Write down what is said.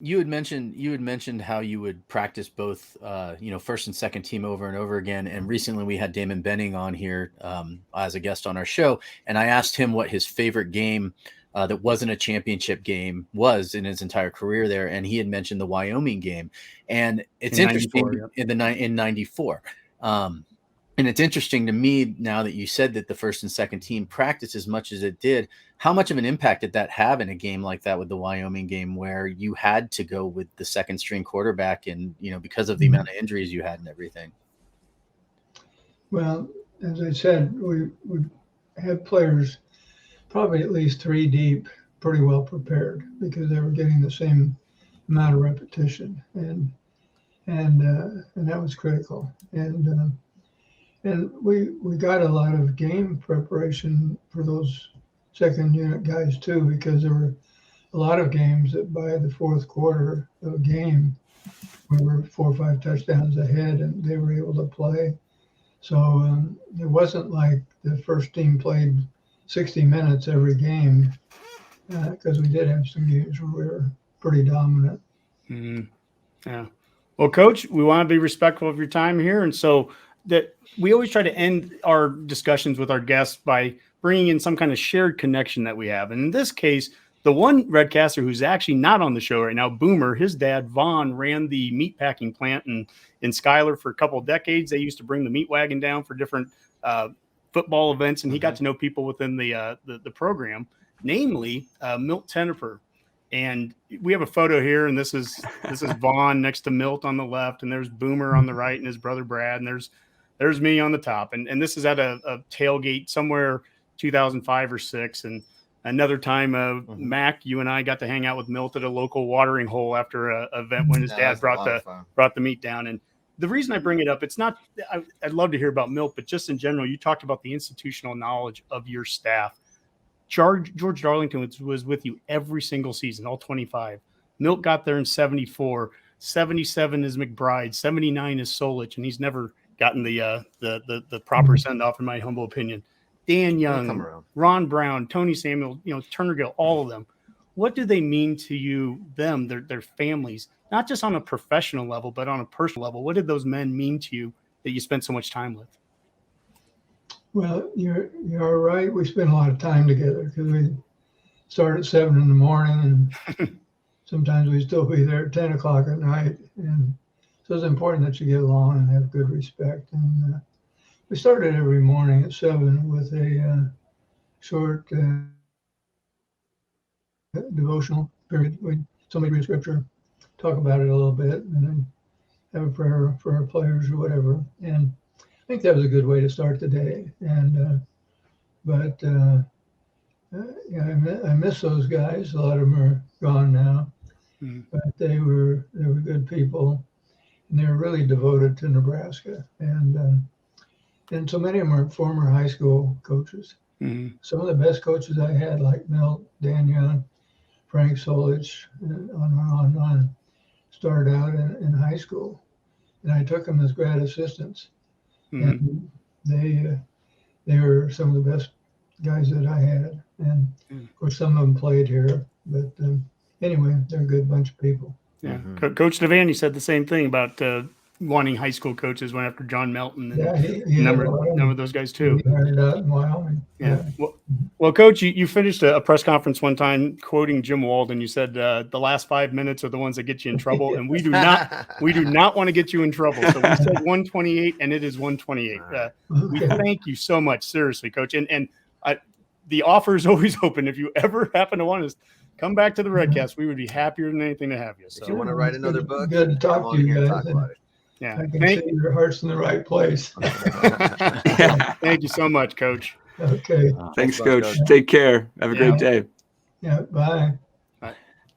You had mentioned how you would practice both, first and second team over and over again. And recently we had Damon Benning on here as a guest on our show, and I asked him what his favorite game that wasn't a championship game was in his entire career there, and he had mentioned the Wyoming game. And it's interesting in '94. And it's interesting to me now that you said that the first and second team practiced as much as it did. How much of an impact did that have in a game like that with the Wyoming game, where you had to go with the second string quarterback and, because of the amount of injuries you had and everything? Well, as I said, we would have players probably at least 3 deep, pretty well prepared, because they were getting the same amount of repetition, and that was critical. And we got a lot of game preparation for those second unit guys too, because there were a lot of games that by the fourth quarter of a game, we were 4 or 5 touchdowns ahead and they were able to play. So it wasn't like the first team played 60 minutes every game, because we did have some games where we were pretty dominant. Mm-hmm. Yeah. Well, Coach, we want to be respectful of your time here. And so that we always try to end our discussions with our guests by bringing in some kind of shared connection that we have. And in this case, the one Redcaster who's actually not on the show right now, Boomer, his dad, Vaughn, ran the meatpacking plant in Schuyler for a couple of decades. They used to bring the meat wagon down for different football events, and he got to know people within the program, namely Milt Tenneper. And we have a photo here, and this is Vaughn next to Milt on the left, and there's Boomer on the right, and his brother Brad, and there's me on the top. And this is at a tailgate somewhere 2005 or 6. And another time, Mac, you and I got to hang out with Milt at a local watering hole after an event when his dad brought the meat down. And the reason I bring it up, it's not I'd love to hear about Milt, but just in general, you talked about the institutional knowledge of your staff. George Darlington was with you every single season, all 25. Milt got there in 74. 77 is McBride. 79 is Solich, and he's never gotten the proper send off, in my humble opinion. Dan Young, Ron Brown, Tony Samuel, Turner Gill, all of them. What do they mean to you, their families, not just on a professional level, but on a personal level? What did those men mean to you that you spent so much time with? Well, you're right. We spent a lot of time together because we start at 7 in the morning, and sometimes we still be there at 10 o'clock at night. And so it's important that you get along and have good respect. And we started every morning at 7 with a short devotional period. Somebody read scripture, talk about it a little bit, and then have a prayer for our players or whatever. And I think that was a good way to start the day. And I miss those guys. A lot of them are gone now, but they were good people, and they were really devoted to Nebraska. And so many of them are former high school coaches. Mm-hmm. Some of the best coaches I had, like Milt, Dan Young, Frank Solich, and on, started out in high school, and I took them as grad assistants. Mm-hmm. And they were some of the best guys that I had, and of course some of them played here. But anyway, they're a good bunch of people. Yeah, mm-hmm. Coach Devaney said the same thing about wanting high school coaches. Went after John Melton and he number of those guys too. He hired out in Wyoming. Yeah. Well, Coach, you finished a press conference one time quoting Jim Walden. You said the last 5 minutes are the ones that get you in trouble, and we do not want to get you in trouble. So we said 128, and it is 128. We thank you so much, seriously, Coach. And the offer is always open. If you ever happen to want us, come back to the Redcast. We would be happier than anything to have you. So if you want to write another book, good to talk to you guys. Yeah, I can see your heart's in the right place. Thank you so much, Coach. Okay. Thanks, Coach. Take care. Have a great day. Yeah, bye.